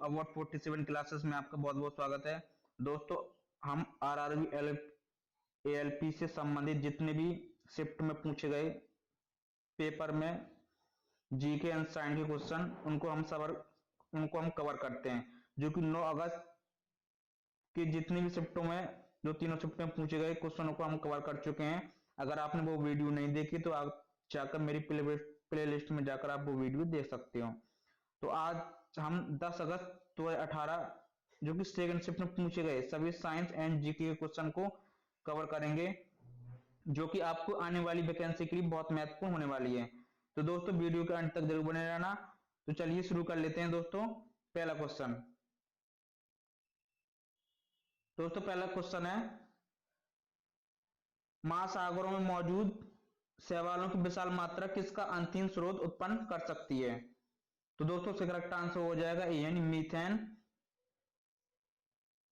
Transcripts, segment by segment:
About 47 classes में आपका बहुत बहुत स्वागत है। दोस्तों, हम आरआरबी एएलपी से संबंधित जितने भी शिफ्ट में पूछे गए पेपर में जीके एंड साइंस के क्वेश्चन उनको हम कवर करते हैं, जो कि 9 अगस्त के जितनी भी शिफ्टों में जो तीनों शिफ्ट में पूछे गए क्वेश्चनों को हम कवर कर चुके हैं। अगर आपने वो वीडियो नहीं देखी तो आप जाकर मेरी प्ले लिस्ट में जाकर आप वो वीडियो देख सकते हो। तो आज हम 10 अगस्त 2018 जो कि सेकंड शिफ्ट में पूछे गए सभी साइंस एंड जीके के क्वेश्चन को कवर करेंगे, जो कि आपको आने वाली वैकेंसी के लिए बहुत महत्वपूर्ण होने वाली है। तो दोस्तों, वीडियो के अंत तक जरूर बने रहना। तो चलिए शुरू कर लेते हैं। पहला क्वेश्चन दोस्तों पहला क्वेश्चन है, महासागरों में मौजूद शैवालों की विशाल मात्रा किसका अंतिम स्रोत उत्पन्न कर सकती है? तो दोस्तों इसका करेक्ट आंसर हो जाएगा ए यानी मीथेन।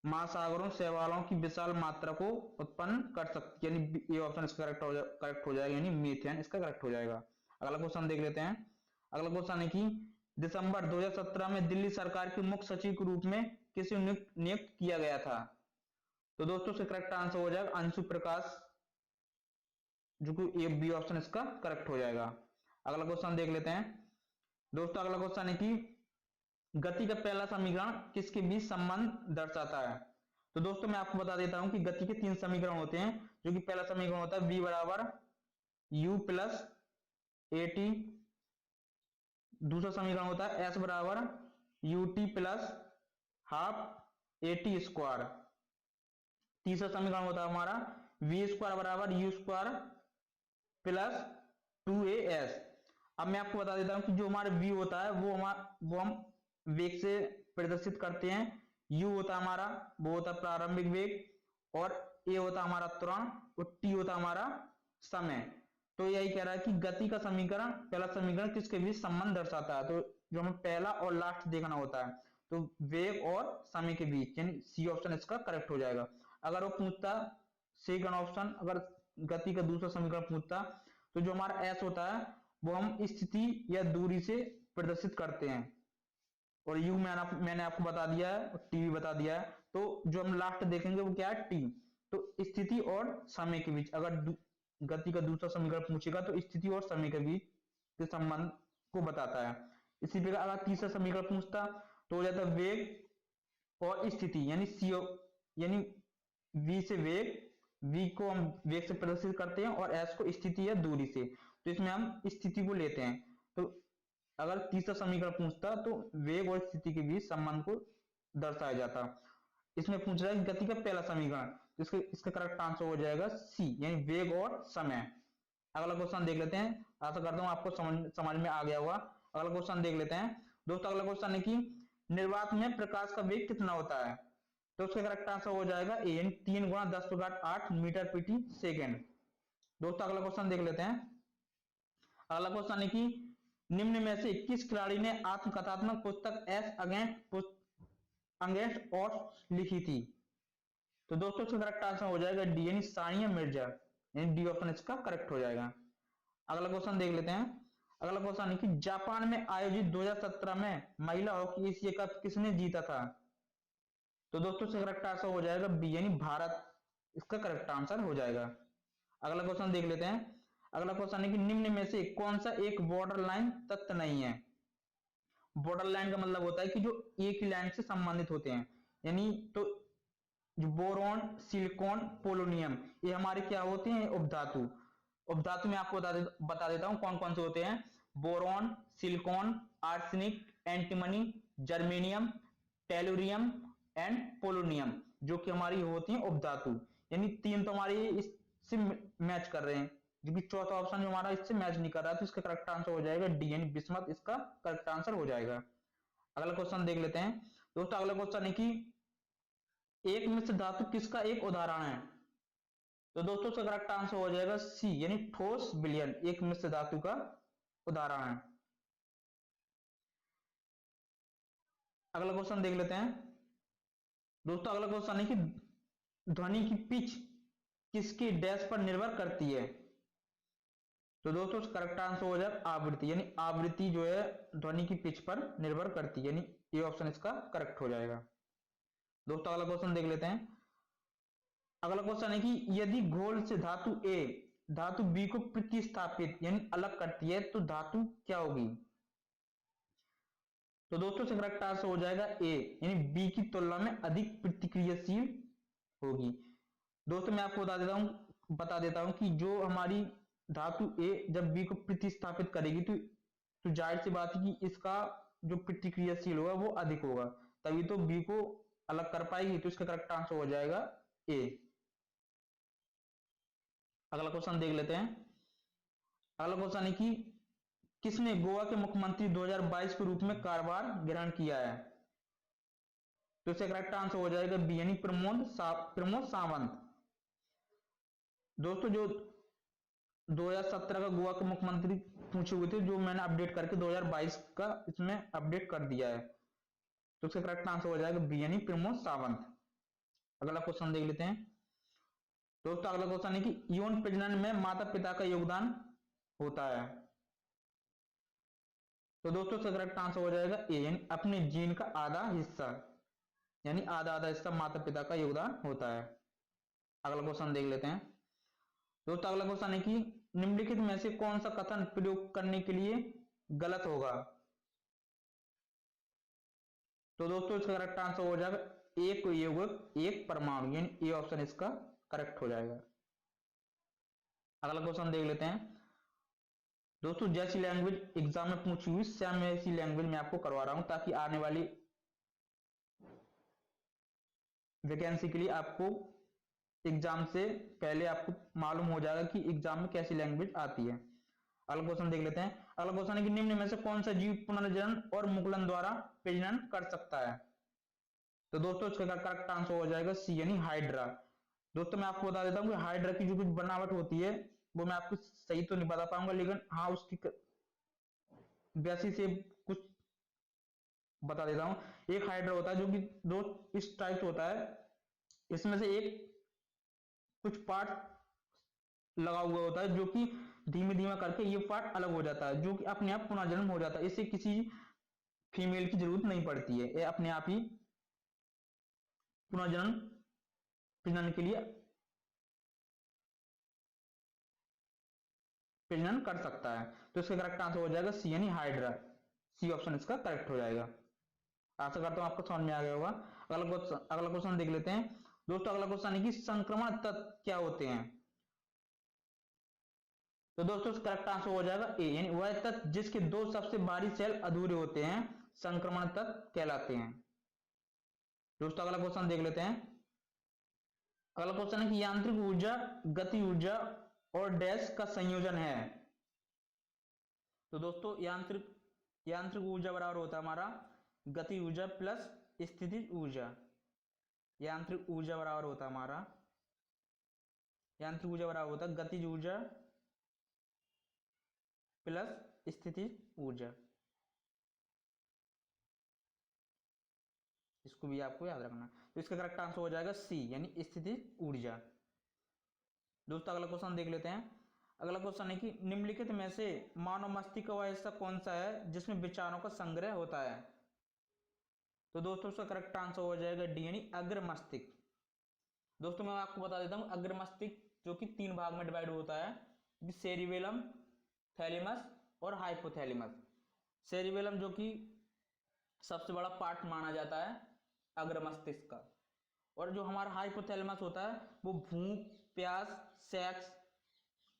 महासागरों शैवालों की विशाल मात्रा को उत्पन्न कर सकती है, यानी ये ऑप्शन इसका करेक्ट हो जाएगा, यानी मीथेन इसका करेक्ट हो जाएगा। अगला क्वेश्चन देख लेते हैं। अगला क्वेश्चन है कि दिसंबर 2017 में दिल्ली सरकार के मुख्य सचिव के रूप में किसे नियुक्त किया गया था? तो दोस्तों इसका करेक्ट आंसर हो जाएगा अंशु प्रकाश, जो कि ए बी ऑप्शन इसका करेक्ट हो जाएगा। अगला क्वेश्चन देख लेते हैं। दोस्तों अगला क्वेश्चन है कि गति का पहला समीकरण किसके बीच संबंध दर्शाता है? तो दोस्तों मैं आपको बता देता हूं कि गति के 3 समीकरण होते हैं, जो कि पहला समीकरण होता है v बराबर u प्लस ए टी, दूसरा समीकरण होता है s बराबर U T plus half A T square, तीसरा समीकरण होता है हमारा v स्क्वायर बराबर u स्क्वायर प्लस 2as। अब मैं आपको बता देता हूं कि जो हमारा v होता है वो हम वेग से प्रदर्शित करते हैं। u होता हमारा वो होता है प्रारंभिक वेग, और a होता हमारा त्वरण, और t होता हमारा समय। तो यही कह रहा है कि गति का समीकरण पहला समीकरण किसके बीच संबंध दर्शाता है? तो जो हमें पहला और लास्ट देखना होता है, तो वेग और समय के बीच, यानी सी ऑप्शन इसका करेक्ट हो जाएगा। अगर वो पूछता सेकंड ऑप्शन, अगर गति का दूसरा समीकरण पूछता, तो जो हमारा एस होता है वो हम स्थिति या दूरी से प्रदर्शित करते हैं, और यू मैंने आपको बता दिया है, और टी भी बता दिया है। तो जो हम लास्ट देखेंगे वो क्या है? टी। तो स्थिति और समय के बीच अगर गति का दूसरा समीकरण पूछेगा तो स्थिति और समय के बीच के संबंध को बताता है। इसी प्रकार अगर तीसरा समीकरण पूछता तो हो जाता है वेग और स्थिति, यानी सी, यानी वी से वेग, वी को हम वेग से प्रदर्शित करते हैं और एस को स्थिति या दूरी से, तो इसमें हम स्थिति को लेते हैं। तो अगर तीसरा समीकरण पूछता तो वेग और स्थिति के बीच संबंध को दर्शाया जाता। इसमें पूछ रहा है गति का पहला समीकरण, तो इसका करेक्ट आंसर हो जाएगा सी, यानी वेग और समय। अगला क्वेश्चन देख लेते हैं। आशा करता हूं आपको समझ में आ गया होगा। अगला क्वेश्चन देख लेते हैं। दोस्तों अगला क्वेश्चन है कि निर्वात में प्रकाश का वेग कितना होता है? तो उसका करेक्ट आंसर हो जाएगा ए, 3 गुणा 10⁸ मीटर प्रति सेकेंड। दोस्तों अगला क्वेश्चन देख लेते हैं। अगला क्वेश्चन है कि निम्न में से किस खिलाड़ी ने आत्मकथात्मक पुस्तक एस अगेंस्ट ऑड्स लिखी थी? तो दोस्तों इसका करेक्ट आंसर हो जाएगा डी, यानी सानिया मिर्जा, यानी डी ऑप्शन इसका करेक्ट हो जाएगा। अगला क्वेश्चन देख लेते हैं। अगला क्वेश्चन है कि जापान में आयोजित 2017 में महिला हॉकी एशिया कप किसने जीता था? तो दोस्तों इसका करेक्ट आंसर हो जाएगा बी, यानी भारत इसका करेक्ट आंसर हो जाएगा। अगला क्वेश्चन देख लेते हैं। अगला क्वेश्चन है कि निम्न में से कौन सा एक बॉर्डर लाइन तत्व नहीं है? बॉर्डर लाइन का मतलब होता है कि जो एक ही लाइन से संबंधित होते हैं, यानी तो जो बोरॉन, सिलिकॉन, पोलोनियम, ये हमारे क्या होते हैं? उपधातु। उपधातु में आपको बता देता हूं कौन कौन से होते हैं। Boron, silicon, arsenic, antimony, germanium, tellurium and polonium, जो कि हमारी होती है उपधातु। यानी तीन तो हमारी इससे मैच कर रहे हैं, जो कि चौथा ऑप्शन जो हमारा इससे मैच नहीं कर रहा है, तो इसका करेक्ट आंसर हो जाएगा डी, यानी बिस्मथ इसका करेक्ट आंसर हो जाएगा। अगला क्वेश्चन देख लेते हैं। दोस्तों अगला क्वेश्चन है कि एक मिश्र धातु किसका एक उदाहरण है? तो दोस्तों इसका करेक्ट आंसर हो जाएगा सी, यानी ठोस विलयन एक मिश्र धातु का उदाहरण है। अगला क्वेश्चन देख लेते हैं। दोस्तों अगला क्वेश्चन है कि ध्वनि की पिच किसके डैश पर निर्भर करती है? तो दोस्तों करेक्ट आंसर हो जाएगा आवृत्ति, यानी आवृत्ति जो है ध्वनि की पिच पर निर्भर करती है, यानी ये ऑप्शन इसका करेक्ट हो जाएगा। दोस्तों अगला क्वेश्चन देख लेते हैं। अगला क्वेश्चन है कि यदि घोल से धातु ए धातु बी को प्रतिस्थापित यानी अलग करती है तो धातु क्या होगी? तो दोस्तों इसका करेक्ट आंसर हो जाएगा ए, यानी बी की तुलना में अधिक प्रतिक्रियाशील होगी। दोस्तों मैं आपको बता देता हूं कि जो हमारी धातु ए जब बी को प्रतिस्थापित करेगी तो जाहिर सी बात है कि इसका जो प्रतिक्रियाशील होगा वो अधिक होगा, तभी तो बी को अलग कर पाएगी। तो इसका करेक्ट आंसर हो जाएगा ए। अगला क्वेश्चन देख लेते हैं। अगला क्वेश्चन है कि किसने गोवा के मुख्यमंत्री 2022 के रूप में कार्यभार ग्रहण किया है? तो इसका करेक्ट आंसर हो जाएगा बी, यानी प्रमोद सावंत। दोस्तों जो 2017 का गोवा के मुख्यमंत्री पूछे हुए थे, जो मैंने अपडेट करके 2022 का इसमें अपडेट कर दिया है, तो इसका करेक्ट आंसर हो जाएगा बी, यानी प्रमोद सावंत। अगला क्वेश्चन देख लेते हैं। दोस्तों अगला क्वेश्चन है कि यौन प्रजनन में माता पिता का योगदान होता है। तो दोस्तों इसका करेक्ट आंसर हो जाएगा ए, यानी अपने जीन का आधा हिस्सा, यानी आधा आधा हिस्सा माता पिता का योगदान होता है। अगला क्वेश्चन देख लेते हैं। दोस्तों अगला क्वेश्चन है कि निम्नलिखित में से कौन सा कथन प्रयोग करने के लिए गलत होगा? तो दोस्तों इसका करेक्ट आंसर हो जाएगा एक यौगिक एक परमाणु, यानी ए ऑप्शन इसका करेक्ट हो जाएगा। अगला क्वेश्चन देख लेते हैं। दोस्तों जैसी लैंग्वेज एग्जाम में पूछी हुई सेम ऐसी लैंग्वेज मैं आपको करवा रहा हूं, ताकि आने वाली वैकेंसी के लिए आपको एग्जाम से पहले आपको मालूम हो जाएगा कि एग्जाम में कैसी लैंग्वेज आती है। अगला क्वेश्चन देख लेते हैं। अगला क्वेश्चन है कि निम्न में से कौन सा जीव पुनर्जनन और मुकुलन द्वारा प्रजनन कर सकता है? तो दोस्तों इसका करेक्ट आंसर हो जाएगा सी, यानी हाइड्रा। दोस्तों मैं आपको बता देता हूँ कि हाइड्रा की जो कुछ बनावट होती है वो मैं आपको सही तो नहीं बता पाऊंगा, लेकिन हाँ उसकी वैसी से कुछ बता देता हूँ। एक हाइड्रा होता है जो कि दो इस टाइप होता है, इसमें से एक कुछ पार्ट लगा हुआ होता है जो कि धीमे धीमे करके ये पार्ट अलग हो जाता है, जो कि अपने आप पुनर्जन्म हो जाता है। इससे किसी फीमेल की जरूरत नहीं पड़ती है, ये अपने आप ही पुनर्जन्म प्रजनन के लिए प्रजनन कर सकता है। तो इसका करेक्ट आंसर हो जाएगा सी, यानी हाइड्रा। सी ऑप्शन इसका करेक्ट हो जाएगा। आशा करता हूं आपको समझ में आ गया होगा। अगला क्वेश्चन देख लेते हैं। दोस्तों अगला क्वेश्चन है कि संक्रमण तत्व क्या होते हैं? तो दोस्तों करेक्ट आंसर हो जाएगा ए, यानी वह तत्व जिसके दो सबसे भारी सेल अधूरे होते हैं संक्रमण तत्व कहलाते हैं। दोस्तों अगला क्वेश्चन देख लेते हैं। अगला क्वेश्चन है कि यांत्रिक ऊर्जा गति ऊर्जा और डैश का संयोजन है। तो दोस्तों यांत्रिक ऊर्जा बराबर होता है हमारा गति ऊर्जा प्लस स्थितिज ऊर्जा। यांत्रिक ऊर्जा बराबर होता है हमारा यांत्रिक ऊर्जा बराबर होता है गतिज ऊर्जा प्लस स्थितिज ऊर्जा। इसको भी आपको याद रखना। तो इसका करेक्ट आंसर हो जाएगा सी, यानी स्थितिज ऊर्जा। दोस्तों अगला क्वेश्चन देख लेते हैं। अगला क्वेश्चन है कि निम्नलिखित में से मानव मस्तिष्क का ऐसा कौन सा है जिसमें विचारों का संग्रह होता है? तो दोस्तों इसका करेक्ट आंसर हो जाएगा डी, यानी अग्र मस्तिष्क। दोस्तों मैं आपको बता देता हूं अग्र मस्तिष्क जो कि तीन भाग में डिवाइड होता है, सेरिबेलम, थैलेमस और हाइपोथैलेमस। सेरिबेलम जो कि सबसे बड़ा पार्ट माना जाता है अग्र मस्तिष्क का, और जो हमारा हाइपोथैलेमस होता है वो भूख, प्यास, सेक्स,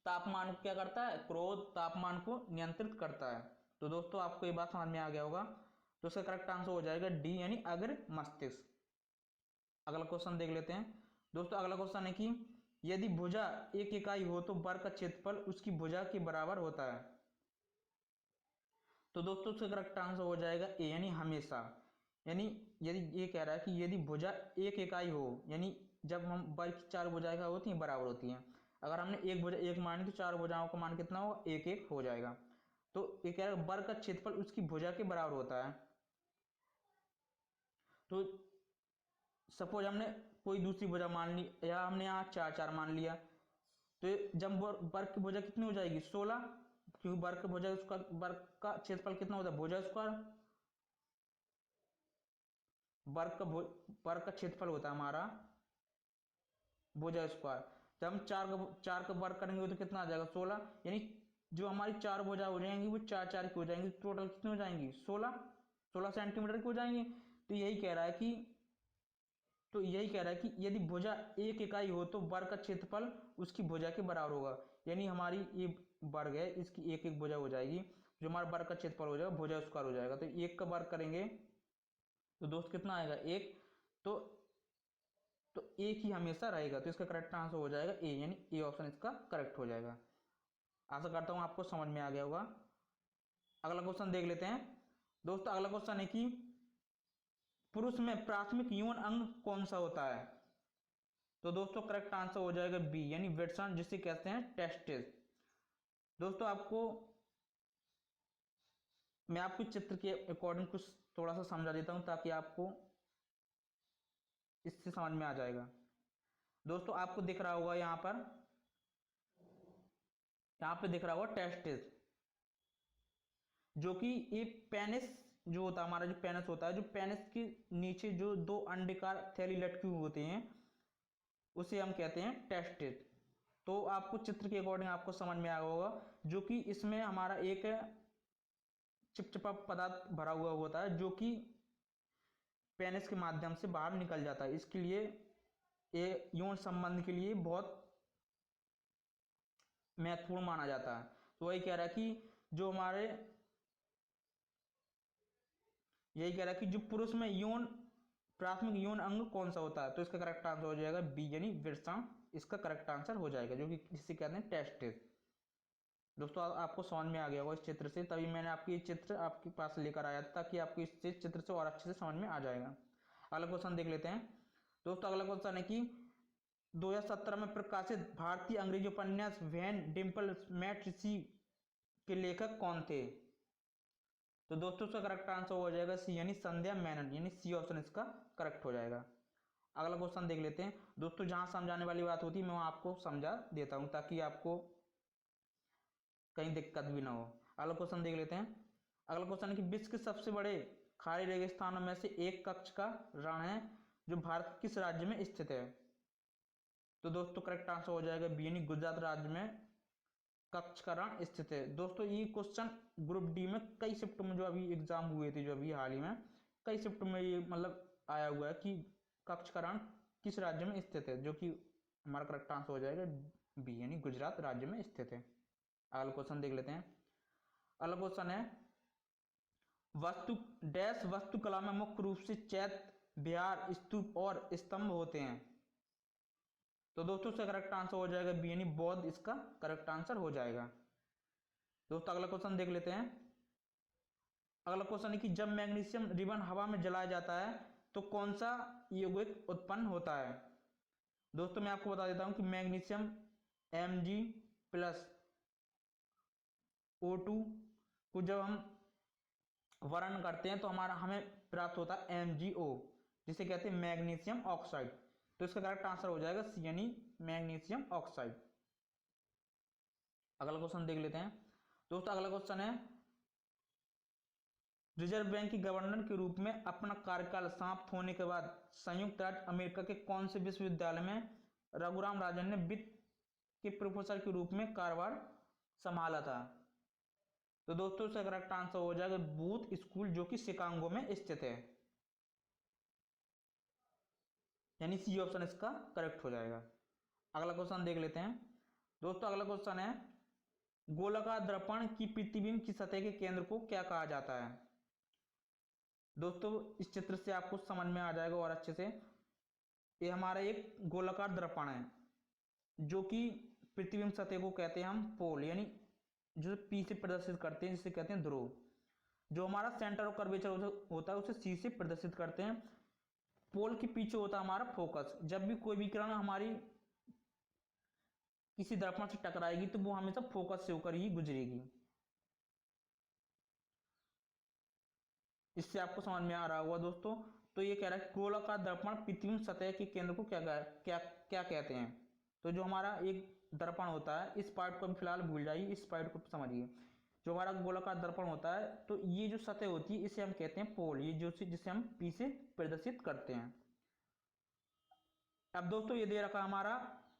तापमान को क्या करता है, क्रोध, तापमान को नियंत्रित करता है। तो दोस्तों आपको ये बात समझ में आ गया होगा। तो इसका करेक्ट आंसर हो जाएगा डी, यानी अग्र मस्तिष्क। अगला क्वेश्चन देख लेते हैं। दोस्तों अगला क्वेश्चन है कि यदि भुजा एक इकाई हो तो वर्ग का क्षेत्रफल उसकी भुजा के बराबर होता है। तो दोस्तों इसका करेक्ट आंसर हो जाएगा ए, यानी हमेशा। यानी यदि ये कह रहा है कि यदि भुजा एक इकाई हो, यानी जब हम वर्ग की चार भुजाएं होती हैं बराबर होती हैं, अगर हमने एक भुजा एक मानी तो चार भुजाओं का मान कितना होगा, एक एक हो जाएगा। तो ये कह रहा है वर्ग का क्षेत्रफल उसकी भुजा के बराबर होता है। तो सपोज हमने कोई दूसरी भुजा मान ली, या हमने यहाँ चार चार मान लिया, तो जब वर्ग की भुजा कितनी हो जाएगी, 16, क्योंकि वर्ग की भुजा उसका वर्ग का क्षेत्रफल कितना होता है, भुजा स्क्वायर। वर्ग का क्षेत्रफल होता है हमारा भुजा स्क्वायर। जब हम चार का वर्ग करेंगे तो कितना आ जाएगा 16, यानी जो हमारी चार भुजा हो जाएंगी वो चार चार की हो जाएंगी, टोटल कितनी हो जाएंगी 16 सेंटीमीटर की हो जाएंगी। तो यही कह रहा है कि यदि भुजा एक इकाई हो तो वर्ग का क्षेत्रफल उसकी भुजा के बराबर होगा, यानी हमारी ये वर्ग है इसकी एक एक भुजा हो जाएगी, जो हमारा वर्ग का क्षेत्रफल हो जाएगा भुजा स्क्वायर हो जाएगा। तो एक का वर्ग करेंगे तो दोस्त कितना आएगा एक, तो एक ही हमेशा रहेगा, तो इसका करेक्ट आंसर हो जाएगा ए, यानी ए ऑप्शन इसका करेक्ट हो जाएगा। आशा करता हूं आपको समझ में आ गया होगा। अगला क्वेश्चन देख लेते हैं दोस्तों। अगला क्वेश्चन है कि पुरुष में प्राथमिक यौन अंग कौन सा होता है? तो दोस्तों करेक्ट आंसर हो जाएगा बी, यानी वृषण, जिसे कहते हैं टेस्टिस। दोस्तों मैं आपको चित्र के अकॉर्डिंग कुछ थोड़ा सा समझा देता हूं ताकि आपको इससे समझ में आ जाएगा। दोस्तों आपको दिख रहा होगा यहाँ पे दिख रहा होगा टेस्टिस, जो कि ये पेनिस जो होता है हमारा, जो पेनिस होता है, जो पेनिस के नीचे जो दो अंडाकार थैली लटकी हुई होती हैं उसे हम कहते हैं टेस्टिस। तो आपको चित्र के अकॉर्डिंग आपको समझ में आया होगा, जो कि इसमें हमारा एक चिपचिपा पदार्थ भरा हुआ होता है जो कि पेनिस के माध्यम से बाहर निकल जाता है। इसके लिए ये यौन संबंध के लिए बहुत महत्वपूर्ण माना जाता है। तो वही कह रहा है कि जो पुरुष में प्राथमिक यौन अंग कौन सा होता है, तो इसका करेक्ट आंसर हो जाएगा बी, यानी वृषण इसका करेक्ट आंसर हो जाएगा, जो कि जिसे कहते हैं टेस्टिस। दोस्तों आपको समझ में आ गया होगा इस चित्र से, तभी मैंने आपकी ये चित्र आपके पास लेकर आया था ताकि आपको इस चित्र से और अच्छे से समझ में आ जाएगा। अगला क्वेश्चन देख लेते हैं दोस्तों। अगला क्वेश्चन है कि 2017 में प्रकाशित भारतीय अंग्रेजी उपन्यास व्हेन डिम्पल्स मेट सी के लेखक कौन थे? तो दोस्तों इसका करेक्ट आंसर हो जाएगा सी, यानी संध्या मेनन, यानी सी ऑप्शन इसका करेक्ट हो जाएगा। अगला क्वेश्चन देख लेते हैं दोस्तों। जहां समझाने वाली बात होती है मैं वहां आपको समझा देता हूं ताकि आपको कहीं दिक्कत भी ना हो। अगला क्वेश्चन देख लेते हैं। अगला क्वेश्चन है कि विश्व के सबसे बड़े खाड़ी रेगिस्तानों में से एक कच्छ का रण है जो भारत के किस राज्य में स्थित है? तो दोस्तों करेक्ट आंसर हो जाएगा बी, यानी गुजरात राज्य में कच्छ का रण स्थित है। दोस्तों ये क्वेश्चन ग्रुप डी में कई शिफ्ट में जो अभी एग्जाम हुए थे, जो अभी हाल ही में कई शिफ्ट में ये मतलब आया हुआ है कि कच्छ का रण किस राज्य में स्थित है, जो कि हमारा करेक्ट आंसर हो जाएगा बी, यानी गुजरात राज्य में स्थित है। अगला क्वेश्चन देख लेते हैं। अगला क्वेश्चन है वस्तुकला में मुख्य रूप से चैत्य, विहार, स्तूप और स्तंभ होते हैं। तो दोस्तों इसका करेक्ट आंसर हो जाएगा बी, यानी बौद्ध इसका करेक्ट आंसर हो जाएगा। दोस्तों अगला क्वेश्चन देख लेते हैं। अगला क्वेश्चन है कि जब मैग्नीशियम रिबन हवा में जलाया जाता है तो कौन सा यौगिक उत्पन्न होता है? दोस्तों मैं आपको बता देता हूं कि मैग्नीशियम Mg प्लस O2 को जब हम वर्णन करते हैं तो हमें प्राप्त होता है MgO, जिसे कहते हैं मैग्नीशियम ऑक्साइड। तो इसका करेक्ट आंसर हो जाएगा सी, यानी मैग्नीशियम ऑक्साइड। अगला क्वेश्चन देख लेते हैं दोस्तों। अगला क्वेश्चन है रिजर्व बैंक के गवर्नर के रूप में अपना कार्यकाल समाप्त होने के बाद संयुक्त राज्य अमेरिका के कौन से विश्वविद्यालय में रघुराम राजन ने वित्त के प्रोफेसर के रूप में कार्यभार संभाला था? तो दोस्तों इसका करेक्ट आंसर हो जाएगा बूथ स्कूल, जो कि शिकागो में स्थित है, यानी सी ऑप्शन इसका करेक्ट हो जाएगा। अगला क्वेश्चन देख लेते हैं दोस्तों। अगला क्वेश्चन है गोलाकार दर्पण की प्रतिबिंब की सतह के केंद्र को क्या कहा जाता है? दोस्तों इस चित्र से आपको समझ में आ जाएगा और अच्छे से। ये हमारा एक गोलाकार दर्पण है जो कि प्रतिबिंब सतह को कहते हैं हम पोल, यानी जो पी से प्रदर्शित करते हैं जिसे कहते हैं ध्रुव। जो हमारा सेंटर ऑफ कर्वेचर होता है उसे सी से प्रदर्शित करते हैं। पोल के पीछे होता है हमारा फोकस। जब भी कोई भी किरण हमारी किसी दर्पण से टकराएगी तो वो हमेशा फोकस से होकर ही गुजरेगी। इससे आपको समझ में आ रहा होगा दोस्तों। तो ये कह रहा है गोलाकार दर्पण प्रतिबिंब सतह के केंद्र को क्या कहते हैं? तो जो हमारा एक दर्पण होता है, इस पार्ट को फिलहाल भूल जाइए, इस पार्ट को समझिए। जो हमारा गोलाकार दर्पण होता है, तो ये जो सतह होती है इसे हम कहते हैं पोल, ये जो जिसे हम पी से प्रदर्शित करते हैं। अब दोस्तों ये दे रखा हमारा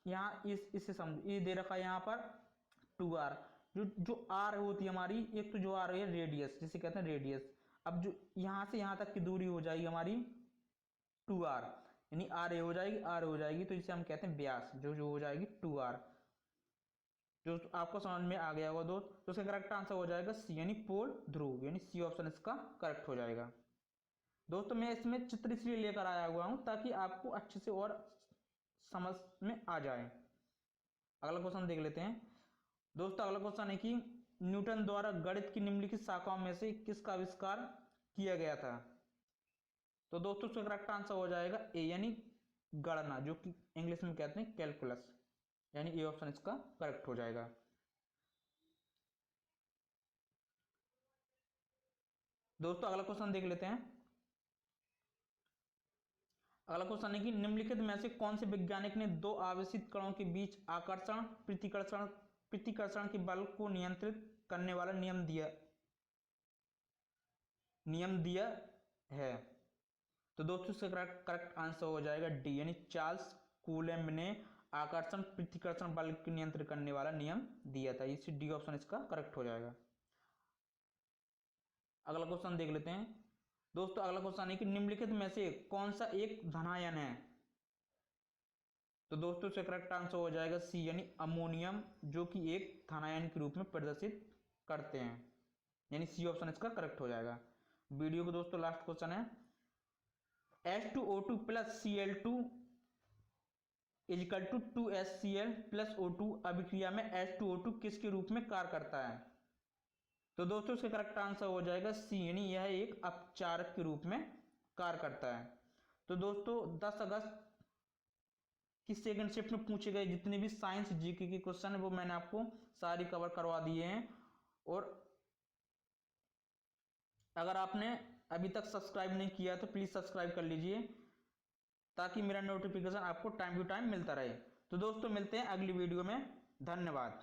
यहाँ इससे समझ, ये दे रखा है यहाँ पर 2r, जो r होती है हमारी, एक तो जो r है रेडियस, जिसे कहते हैं रेडियस। अब जो यहाँ से यहाँ तक की दूरी हो जाएगी हमारी 2r, यानी r हो जाएगी, r हो जाएगी, तो इसे हम कहते हैं व्यास, जो हो जाएगी 2r। जो आपको समझ में आ गया होगा दोस्त, तो इसका करेक्ट आंसर हो जाएगा सी, यानी पोल ध्रुव, यानी सी ऑप्शन इसका करेक्ट हो जाएगा। दोस्तों मैं इसमें चित्र इसलिए लेकर आया हुआ हूं ताकि आपको अच्छे से और समझ में आ जाए। अगला क्वेश्चन देख लेते हैं दोस्तों। अगला क्वेश्चन है कि न्यूटन द्वारा गणित की निम्नलिखित शाखाओं में से किसका आविष्कार किया गया था? तो दोस्तों इसका करेक्ट आंसर हो जाएगा ए, यानी गणना, जो कि इंग्लिश में कहते हैं कैलकुलस, यानी ए ऑप्शन इसका करेक्ट हो जाएगा। दोस्तों अगला क्वेश्चन देख लेते हैं। अगला क्वेश्चन है कि निम्नलिखित में से कौन से वैज्ञानिक ने दो आवेशित कणों के बीच आकर्षण प्रतिकर्षण के बल को नियंत्रित करने वाला नियम दिया है? तो दोस्तों इसका करेक्ट आंसर हो जाएगा डी, यानी चार्ल्स कूलम्ब ने आकर्षण प्रतिकर्षण बल को नियंत्रित करने वाला नियम दिया था। इसी डी ऑप्शन इसका करेक्ट हो जाएगा। अगला क्वेश्चन देख लेते हैं दोस्तों। अगला क्वेश्चन है कि निम्नलिखित में से कौन सा एक धनायन है? तो दोस्तों इसका करेक्ट आंसर हो जाएगा सी, यानी अमोनियम, जो कि एक धनायन के रूप में प्रदर्शित करते हैं, यानी सी ऑप्शन इसका करेक्ट हो जाएगा। वीडियो को दोस्तों लास्ट क्वेश्चन है, H2O2 plus Cl2 is equal to 2HCl plus O2 अभिक्रिया में H2O2 किसके रूप में कार्य करता है? तो दोस्तों इसका करेक्ट आंसर हो जाएगा सी, यानी यह एक अपचारक के रूप में कार्य करता है। तो दोस्तों 10 अगस्त की सेकंड शिफ्ट में पूछे गए जितने भी साइंस जीके के क्वेश्चन है वो मैंने आपको सारी कवर करवा दिए हैं। और अगर आपने अभी तक सब्सक्राइब नहीं किया तो प्लीज सब्सक्राइब कर लीजिए, ताकि मेरा नोटिफिकेशन आपको टाइम टू टाइम मिलता रहे। तो दोस्तों मिलते हैं अगली वीडियो में, धन्यवाद।